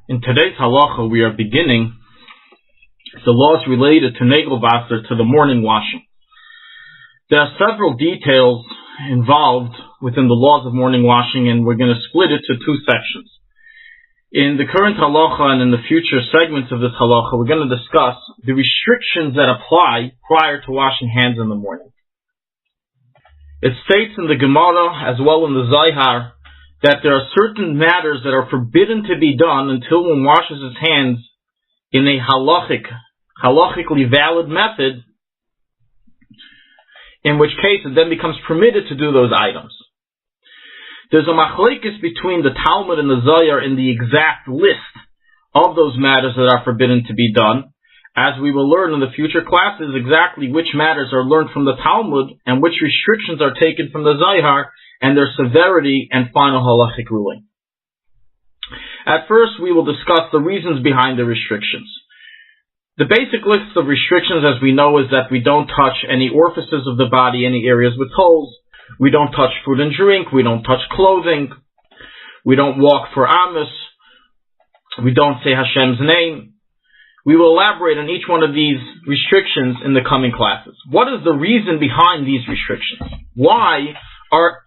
In today's halacha, we are beginning the laws related to Negel Wasser, to the morning washing. There are several details involved within the laws of morning washing, and we're going to split it to two sections. In the current halacha and in the future segments of this halacha, we're going to discuss the restrictions that apply prior to washing hands in the morning. It states in the Gemara as well in the Zohar that there are certain matters that are forbidden to be done until one washes his hands in a halachically valid method, in which case it then becomes permitted to do those items. There's a machlekes between the Talmud and the Zohar in the exact list of those matters that are forbidden to be done, as we will learn in the future classes exactly which matters are learned from the Talmud and which restrictions are taken from the Zohar and their severity and final halachic ruling. At first, we will discuss the reasons behind the restrictions. The basic list of restrictions, as we know, is that we don't touch any orifices of the body, any areas with holes. We don't touch food and drink. We don't touch clothing. We don't walk for Amos. We don't say Hashem's name. We will elaborate on each one of these restrictions in the coming classes. What is the reason behind these restrictions? Why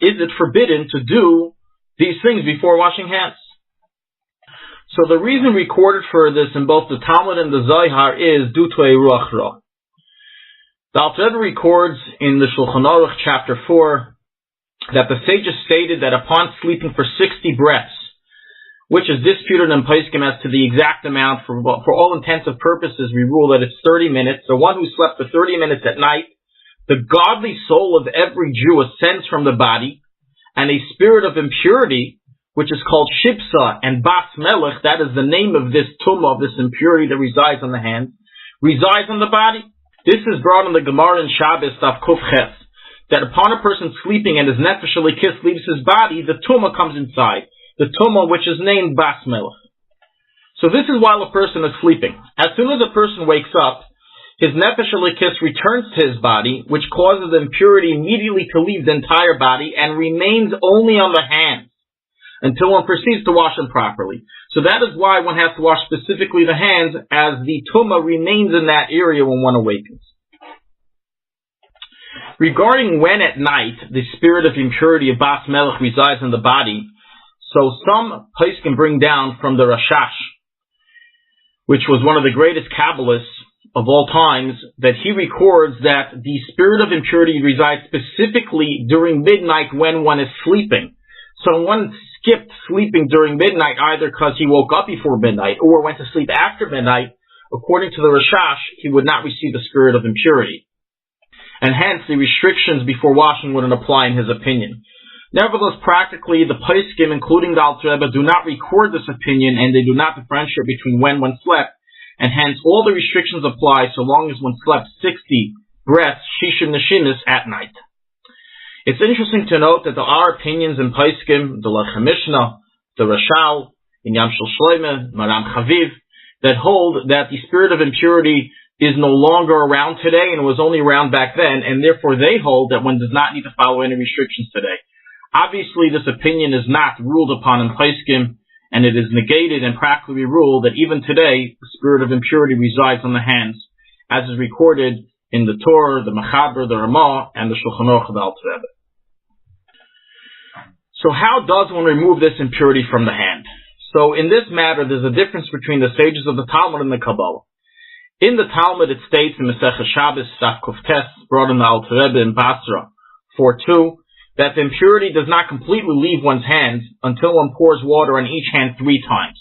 is it forbidden to do these things before washing hands? So the reason recorded for this in both the Talmud and the Zohar is due to a ruach ra. The Alter Rebbe records in the Shulchan Aruch chapter 4 that the sages stated that upon sleeping for 60 breaths, which is disputed in Poskim as to the exact amount, for all intents and purposes we rule that it's 30 minutes. The one who slept for 30 minutes at night, the godly soul of every Jew ascends from the body, and a spirit of impurity, which is called Shipsa and Bas Melech, that is the name of this tumah, of this impurity that resides on the hand, resides on the body. This is brought in the Gemara in Shabbos, Daf Kuf Ches, that upon a person sleeping and his nefesh elikis leaves his body, the tumah comes inside, the tumah which is named Bas Melech. So this is while a person is sleeping. As soon as a person wakes up, his nefesh elikis returns to his body, which causes the impurity immediately to leave the entire body and remains only on the hands until one proceeds to wash them properly. So that is why one has to wash specifically the hands, as the tumah remains in that area when one awakens. Regarding when at night the spirit of impurity of Bas Melech resides in the body, so some poskim bring down from the Rashash, which was one of the greatest Kabbalists of all times, that he records that the spirit of impurity resides specifically during midnight when one is sleeping. So one skipped sleeping during midnight either because he woke up before midnight or went to sleep after midnight, according to the Rashash, he would not receive the spirit of impurity. And hence the restrictions before washing wouldn't apply in his opinion. Nevertheless, practically, the poskim, including the Alter Rebbe, do not record this opinion, and they do not differentiate between when one slept, and hence all the restrictions apply so long as one slept 60 breaths, shisha neshimis, at night. It's interesting to note that there are opinions in poskim, the Lechem Mishnah, the Rashal, in Yam Shel Shloimeh, Maram Chaviv, that hold that the spirit of impurity is no longer around today and was only around back then, and therefore they hold that one does not need to follow any restrictions today. Obviously, this opinion is not ruled upon in poskim, and it is negated and practically ruled that even today the spirit of impurity resides on the hands, as is recorded in the Torah, the Mechaber, the Ramah, and the Shulchan Aruch of the Alter Rebbe. So how does one remove this impurity from the hand? So in this matter, there's a difference between the sages of the Talmud and the Kabbalah. In the Talmud, it states in Masechet Shabbos, Daf Kuf Tes, brought in the Alter Rebbe in Basra 4:2, that the impurity does not completely leave one's hands until one pours water on each hand 3 times.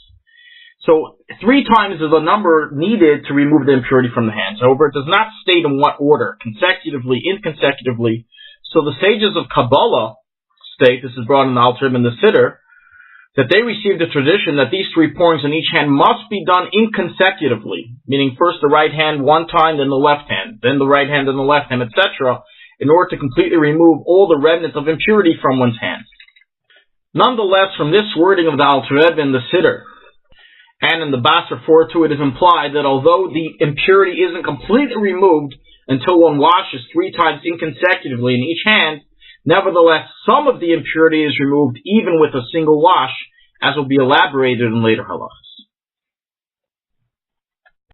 So 3 times is the number needed to remove the impurity from the hands. However, it does not state in what order, consecutively, inconsecutively. So the sages of Kabbalah state, this is brought in the Alter Rebbe in the Siddur, that they received the tradition that these 3 pourings on each hand must be done inconsecutively, meaning first the right hand 1 time, then the left hand, then the right hand, then the left hand, etc., in order to completely remove all the remnants of impurity from one's hands. Nonetheless, from this wording of the Alter Rebbe in the Siddur, and in the Basra 4:2, it is implied that although the impurity isn't completely removed until one washes 3 times inconsecutively in each hand, nevertheless, some of the impurity is removed even with a single wash, as will be elaborated in later halachas.